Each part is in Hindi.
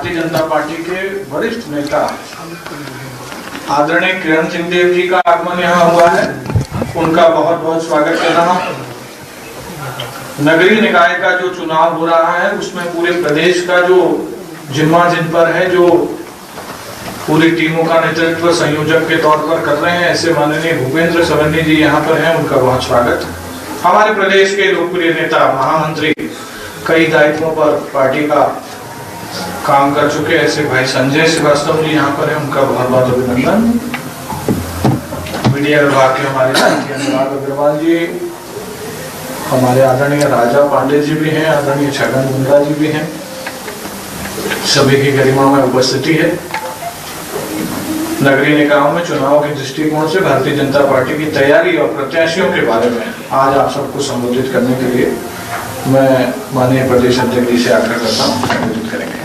भारतीय जनता पार्टी के वरिष्ठ नेता आदरणीय किरण सिंह देव जी का आगमन यहाँ हुआ है। उनका बहुत बहुत स्वागत कर रहा हूँ। नगरीय निकाय का जो चुनाव हो रहा है उसमें पूरे प्रदेश का जो जिम्मा जिन पर है, जो पूरी टीमों का नेतृत्व संयोजक के तौर पर कर रहे हैं, ऐसे माननीय भूपेंद्र सवन्नी जी यहाँ पर हैं, उनका बहुत स्वागत। हमारे प्रदेश के लोकप्रिय नेता, महामंत्री, कई दायित्वों पर पार्टी का काम कर चुके ऐसे भाई संजय श्रीवास्तव जी यहाँ पर हैं, उनका बहुत बहुत अभिनंदन। मीडिया विभाग के हमारे साथी अनुराग अग्रवाल जी, हमारे आदरणीय राजा पांडे जी भी हैं, आदरणीय छगन मुंडा जी भी हैं, सभी की गरिमा में उपस्थिति है। नगरीय निकायों में चुनाव के दृष्टिकोण से भारतीय जनता पार्टी की तैयारी और प्रत्याशियों के बारे में आज आप सबको संबोधित करने के लिए मैं माननीय प्रदेश अध्यक्ष जी से आग्रह करता हूँ, संबोधित करेंगे।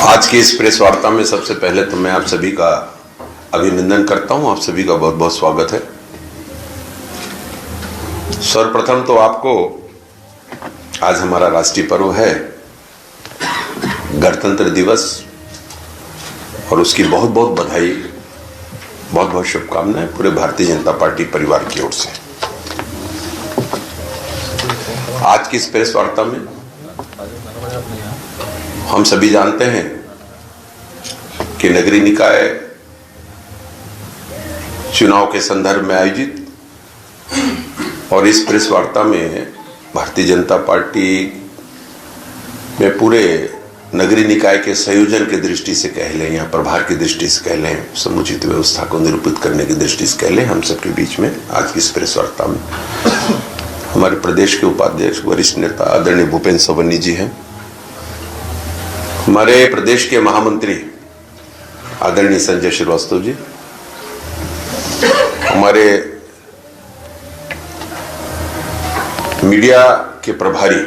आज की इस प्रेस वार्ता में सबसे पहले तो मैं आप सभी का अभिनंदन करता हूं, आप सभी का बहुत बहुत स्वागत है। सर्वप्रथम तो आपको आज हमारा राष्ट्रीय पर्व है गणतंत्र दिवस, और उसकी बहुत बहुत बधाई, बहुत बहुत शुभकामनाएं पूरे भारतीय जनता पार्टी परिवार की ओर से। आज की इस प्रेस वार्ता में हम सभी जानते हैं कि नगरीय निकाय चुनाव के संदर्भ में आयोजित और इस प्रेस वार्ता में भारतीय जनता पार्टी में पूरे नगरीय निकाय के संयोजन की दृष्टि से कह लें या प्रभार की दृष्टि से कह लें, समुचित व्यवस्था को निरूपित करने की दृष्टि से कह लें, हम सबके बीच में आज की इस प्रेस वार्ता में हमारे प्रदेश के उपाध्यक्ष वरिष्ठ नेता आदरणीय भूपेंद्र सवन्नी जी हैं, हमारे प्रदेश के महामंत्री आदरणीय संजय श्रीवास्तव जी, हमारे मीडिया के प्रभारी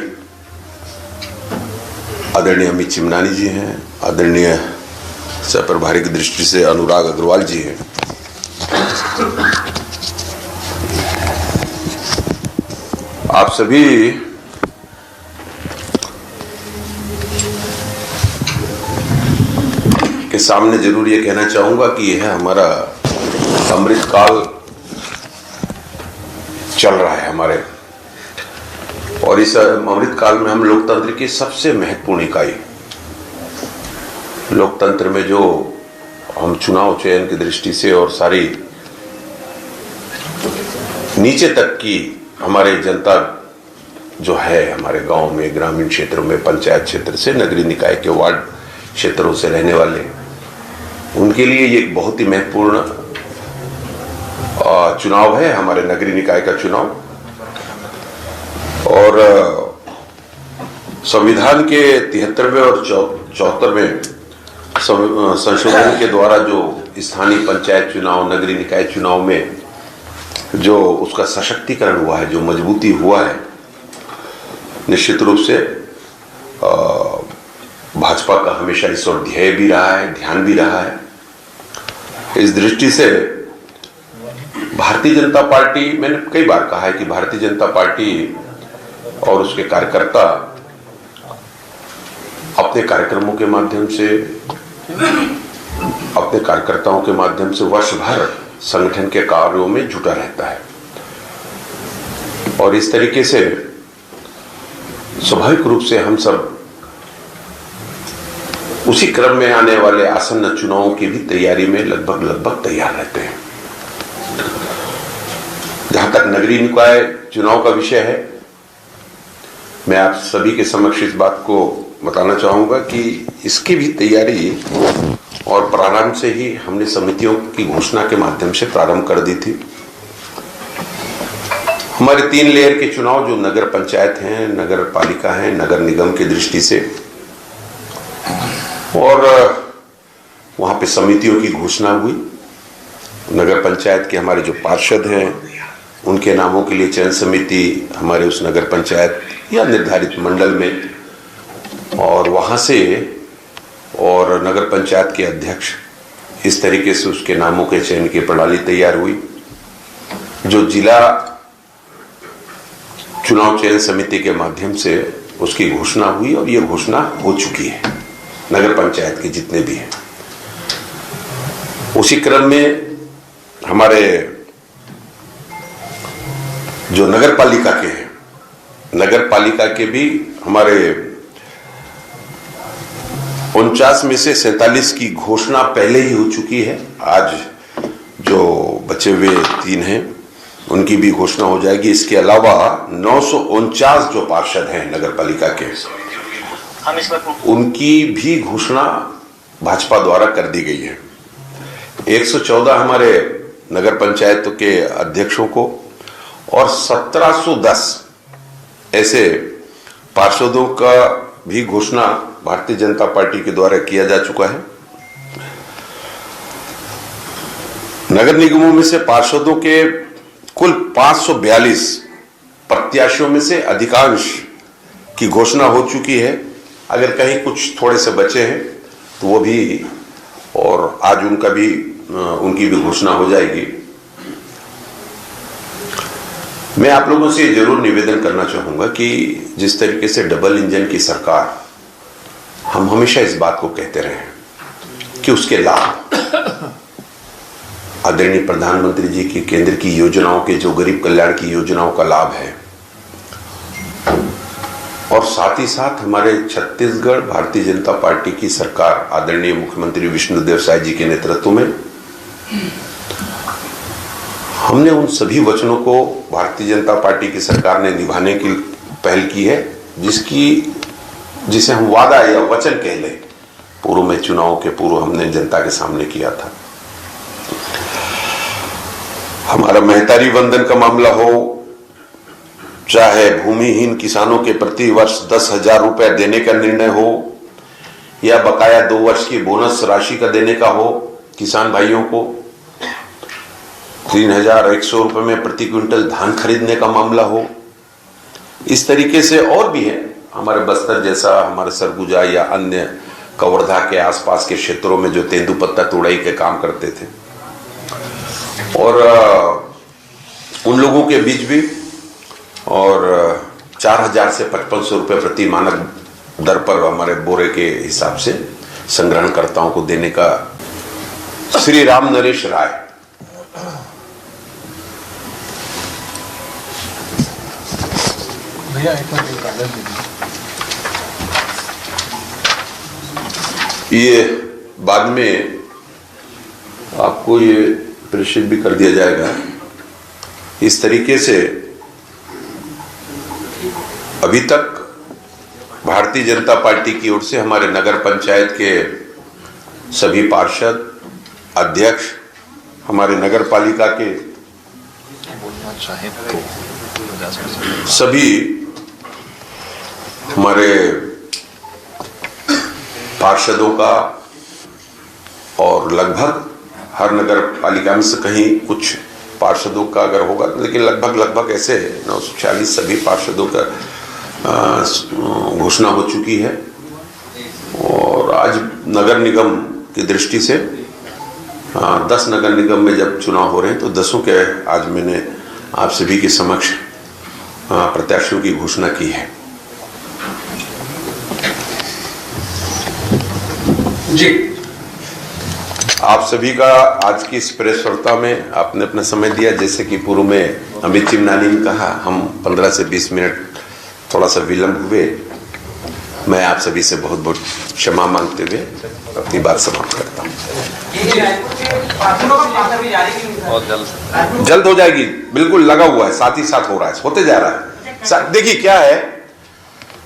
आदरणीय अमित चिमनानी जी हैं, आदरणीय सह प्रभारी की दृष्टि से अनुराग अग्रवाल जी हैं, आप सभी के सामने जरूर ये कहना चाहूंगा कि यह हमारा अमृत काल चल रहा है हमारे, और इस अमृत काल में हम लोकतंत्र की सबसे महत्वपूर्ण इकाई, लोकतंत्र में जो हम चुनाव चयन की दृष्टि से और सारी नीचे तक की हमारे जनता जो है, हमारे गांव में, ग्रामीण क्षेत्रों में, पंचायत क्षेत्र से नगरीय निकाय के वार्ड क्षेत्रों से रहने वाले, उनके लिए ये एक बहुत ही महत्वपूर्ण चुनाव है, हमारे नगरीय निकाय का चुनाव। और संविधान के 73वें और 74वें संशोधन के द्वारा जो स्थानीय पंचायत चुनाव, नगरीय निकाय चुनाव में जो उसका सशक्तिकरण हुआ है, जो मजबूती हुआ है, निश्चित रूप से भाजपा का हमेशा इस ओर ध्येय भी रहा है, ध्यान भी रहा है। इस दृष्टि से भारतीय जनता पार्टी, मैंने कई बार कहा है कि भारतीय जनता पार्टी और उसके कार्यकर्ता अपने कार्यक्रमों के माध्यम से, अपने कार्यकर्ताओं के माध्यम से वर्ष भर संगठन के कार्यों में जुटा रहता है, और इस तरीके से स्वाभाविक रूप से हम सब उसी क्रम में आने वाले आसन्न चुनावों की भी तैयारी में लगभग तैयार रहते हैं। जहां तक नगरीय निकाय चुनाव का विषय है, मैं आप सभी के समक्ष इस बात को बताना चाहूंगा कि इसकी भी तैयारी और प्रारंभ से ही हमने समितियों की घोषणा के माध्यम से प्रारंभ कर दी थी। हमारे 3 लेयर के चुनाव, जो नगर पंचायत हैं, नगर पालिका हैं, नगर निगम की दृष्टि से, और वहां पे समितियों की घोषणा हुई। नगर पंचायत के हमारे जो पार्षद हैं, उनके नामों के लिए चयन समिति हमारे उस नगर पंचायत या निर्धारित मंडल में, और वहां से और नगर पंचायत के अध्यक्ष इस तरीके से उसके नामों के चयन की प्रणाली तैयार हुई। जो जिला चुनाव चयन समिति के माध्यम से उसकी घोषणा हुई और ये घोषणा हो चुकी है नगर पंचायत के जितने भी हैं। उसी क्रम में हमारे जो नगर पालिका के हैं, नगर पालिका के भी हमारे 49 में से 47 की घोषणा पहले ही हो चुकी है। आज जो बचे हुए 3 हैं उनकी भी घोषणा हो जाएगी। इसके अलावा 949 जो पार्षद हैं नगर पालिका के, उनकी भी घोषणा भाजपा द्वारा कर दी गई है। 114 हमारे नगर पंचायत के अध्यक्षों को और 1710 ऐसे पार्षदों का भी घोषणा भारतीय जनता पार्टी के द्वारा किया जा चुका है। नगर निगमों में से पार्षदों के कुल 542 प्रत्याशियों में से अधिकांश की घोषणा हो चुकी है। अगर कहीं कुछ थोड़े से बचे हैं तो वो भी, और आज उनकी भी घोषणा हो जाएगी। मैं आप लोगों से जरूर निवेदन करना चाहूंगा कि जिस तरीके से डबल इंजन की सरकार, हम हमेशा इस बात को कहते रहे कि उसके लाभ आदरणीय प्रधानमंत्री जी की केंद्र की योजनाओं के, जो गरीब कल्याण की योजनाओं का लाभ है, और साथ ही साथ हमारे छत्तीसगढ़ भारतीय जनता पार्टी की सरकार आदरणीय मुख्यमंत्री विष्णुदेव साय जी के नेतृत्व में, हमने उन सभी वचनों को भारतीय जनता पार्टी की सरकार ने निभाने की पहल की है, जिसे हम वादा या वचन कह लें, पूर्व में चुनाव के पूर्व हमने जनता के सामने किया था। हमारा महतारी वंदन का मामला हो, चाहे भूमिहीन किसानों के प्रति वर्ष 10,000 रुपए देने का निर्णय हो, या बकाया 2 वर्ष की बोनस राशि का देने का हो किसान भाइयों को, 3,100 रुपए में प्रति क्विंटल धान खरीदने का मामला हो, इस तरीके से और भी है। हमारे बस्तर जैसा, हमारे सरगुजा या अन्य कवर्धा के आसपास के क्षेत्रों में जो तेंदुपत्ता तुड़ाई के काम करते थे, और उन लोगों के बीच भी, और 4,000 से 5,500 रुपए प्रति मानक दर पर हमारे बोरे के हिसाब से संग्रहणकर्ताओं को देने का। श्री राम नरेश राय, भैया एक कागज ये बाद में आपको ये प्रेषित भी कर दिया जाएगा। इस तरीके से अभी तक भारतीय जनता पार्टी की ओर से हमारे नगर पंचायत के सभी पार्षद, अध्यक्ष, हमारे नगर पालिका के सभी हमारे पार्षदों का, और लगभग हर नगर पालिका में से कहीं कुछ पार्षदों का अगर होगा, लेकिन लगभग ऐसे 946 सभी पार्षदों का घोषणा हो चुकी है। और आज नगर निगम की दृष्टि से 10 नगर निगम में जब चुनाव हो रहे हैं तो 10 के आज मैंने आप सभी के समक्ष प्रत्याशियों की घोषणा की है। जी, आप सभी का आज की इस प्रेस वार्ता में आपने अपना समय दिया। जैसे कि पूर्व में अमित चिमनानी ने कहा, हम 15 से 20 मिनट थोड़ा सा विलंब हुए। मैं आप सभी से बहुत बहुत क्षमा मांगते हुए अपनी बात समाप्त करता हूँ। जल्द हो जाएगी, बिल्कुल लगा हुआ है, साथ ही साथ हो रहा है, होते जा रहा है। देखिए क्या है,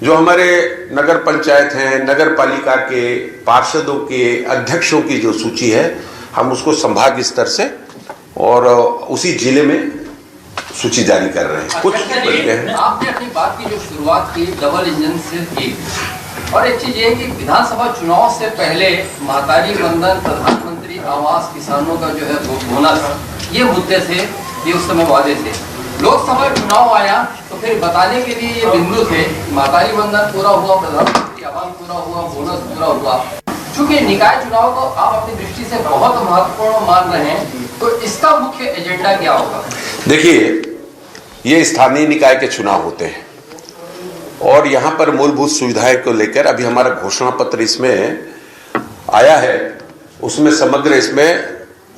जो हमारे नगर पंचायत हैं, नगर पालिका के पार्षदों के, अध्यक्षों की जो सूची है, हम उसको संभाग स्तर से और उसी जिले में सूची जारी कर रहे हैं। कुछ बच्चे हैं। आपने अपनी बात की जो शुरुआत की डबल इंजन से की, और एक चीज ये कि विधानसभा चुनाव से पहले महतारी वंदन, प्रधानमंत्री आवास, किसानों का जो है बोनस, ये मुद्दे थे, ये उस समय वादे थे। लोकसभा चुनाव आया तो फिर बताने के लिए ये बिंदु थे, महतारी वंदन पूरा हुआ, प्रधानमंत्री आवास पूरा हुआ, बोनस पूरा हुआ। चूंकि निकाय चुनाव को आप अपनी दृष्टि से बहुत महत्वपूर्ण मान रहे हैं, तो इसका मुख्य एजेंडा क्या होगा? देखिए, ये स्थानीय निकाय के चुनाव होते हैं और यहाँ पर मूलभूत सुविधाएं को लेकर अभी हमारा घोषणा पत्र इसमें आया है, उसमें समग्र इसमें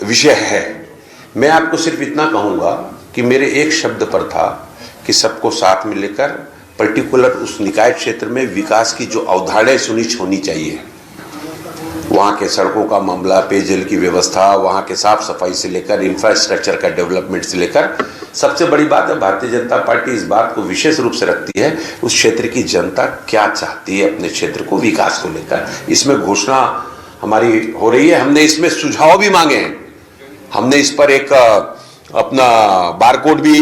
विषय है। मैं आपको सिर्फ इतना कहूंगा कि मेरे एक शब्द पर था कि सबको साथ में लेकर पर्टिकुलर उस निकाय क्षेत्र में विकास की जो अवधारणाएं सुनिश्चित होनी चाहिए, वहाँ के सड़कों का मामला, पेयजल की व्यवस्था, वहाँ के साफ सफाई से लेकर इंफ्रास्ट्रक्चर का डेवलपमेंट से लेकर, सबसे बड़ी बात है भारतीय जनता पार्टी इस बात को विशेष रूप से रखती है उस क्षेत्र की जनता क्या चाहती है अपने क्षेत्र को विकास को लेकर। इसमें घोषणा हमारी हो रही है। हमने इसमें सुझाव भी मांगे हैं, हमने इस पर एक अपना बारकोड भी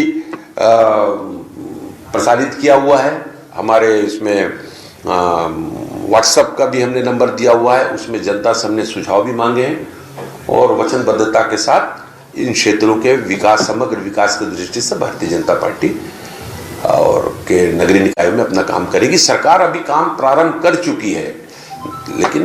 प्रसारित किया हुआ है, हमारे इसमें व्हाट्सएप का भी हमने नंबर दिया हुआ है, उसमें जनता से हमने सुझाव भी मांगे हैं और वचनबद्धता के साथ इन क्षेत्रों के विकास, समग्र विकास की दृष्टि से भारतीय जनता पार्टी और के नगरीय निकायों में अपना काम करेगी। सरकार अभी काम प्रारंभ कर चुकी है, लेकिन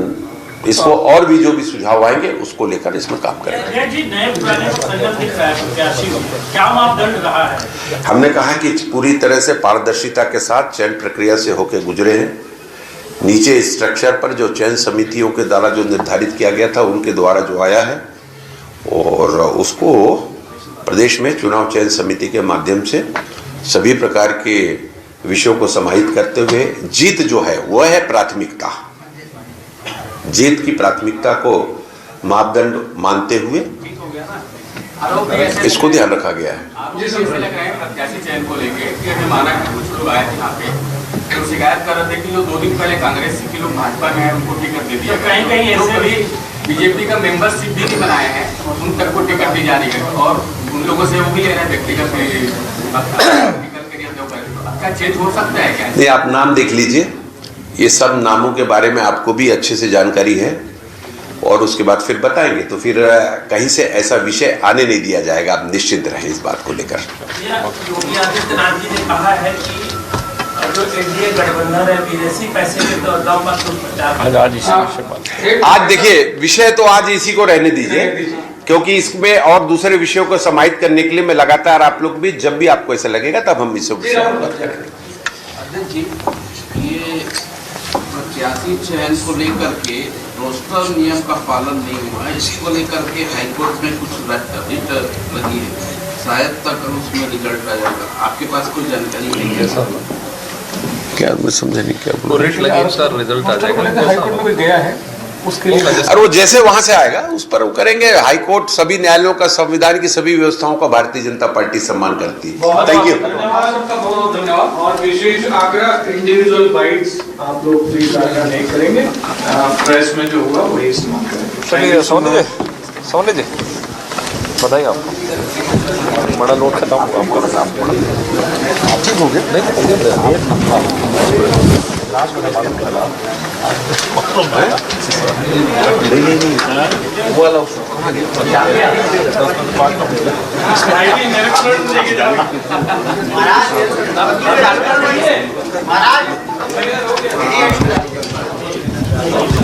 इसको और भी जो भी सुझाव आएंगे उसको लेकर इसमें काम करेंगे। जी, नए पुराने को संगत दिख रहा है प्रत्याशी को, क्या मापदंड रहा है? हमने कहा कि पूरी तरह से पारदर्शिता के साथ चयन प्रक्रिया से होकर गुजरे हैं। नीचे स्ट्रक्चर पर जो चयन समितियों के द्वारा जो निर्धारित किया गया था उनके द्वारा जो आया है और उसको प्रदेश में चुनाव चयन समिति के माध्यम से सभी प्रकार के विषयों को समाहित करते हुए जीत जो है वह है प्राथमिकता, जीत की प्राथमिकता को मापदंड मानते हुए इसको ध्यान रखा गया है। जी सर, लग रहा है प्रत्याशी चयन को लेके कि हमें माना कि कुछ लोग आए थे यहाँ पे तो शिकायत कर रहे थे कि जो 2 दिन पहले कांग्रेस के लोग भाजपा में हैं उनको टिकट दे दिया, कहीं कहीं ऐसे भी बीजेपी का मेंबरशिप भी नहीं बनाए हैं, उन तक को टिकट दी जा रही है और उन लोगों से वो भी ले रहे हैं व्यक्तिगत टिकट के लिए। आपका चेंज हो सकता है क्या? नहीं, आप नाम देख लीजिए, ये सब नामों के बारे में आपको भी अच्छे से जानकारी है और उसके बाद फिर बताएंगे, तो फिर कहीं से ऐसा विषय आने नहीं दिया जाएगा, आप निश्चिंत रहें इस बात को लेकर। योगी आदित्यनाथ जी ने कहा है कि जो एनडीए गठबंधन है विदेशी पैसे के तो दम पर आज देखिए, विषय तो आज इसी को रहने दीजिए, क्योंकि इसमें और दूसरे विषयों को समाहित करने के लिए मैं लगातार आप लोग भी जब भी आपको ऐसा लगेगा तब हम इस विषय पर बात करेंगे। अध्यक्ष जी, ये प्रत्याशी चयन को लेकर के रोस्टर नियम का पालन नहीं हुआ है, इसको लेकर के हाईकोर्ट में कुछ रिट लगी है, शायद तक उसमें रिजल्ट आ जाएगा। आपके पास कोई जानकारी नहीं है सर? क्या मैं समझा नहीं, क्या वो रिट लगी सर, रिजल्ट आ जाएगा। हाईकोर्ट में गया है उसके लिए, और वो जैसे वहां से आएगा उस पर वो करेंगे। हाईकोर्ट सभी न्यायालयों का, संविधान की सभी व्यवस्थाओं का भारतीय जनता पार्टी सम्मान करती है। Thank you. धन्यवाद सबका, बहुत धन्यवाद। और विशेष आग्रह, इंडिविजुअल बाइट्स आप लोग प्लीज आग्रह नहीं करेंगे, प्रेस में जो होगा वही इस्तेमाल करेंगे। सोने जी बताइए, आपको बड़ा लोड खत्म हुआ, आपका ठीक हो गया? महाराज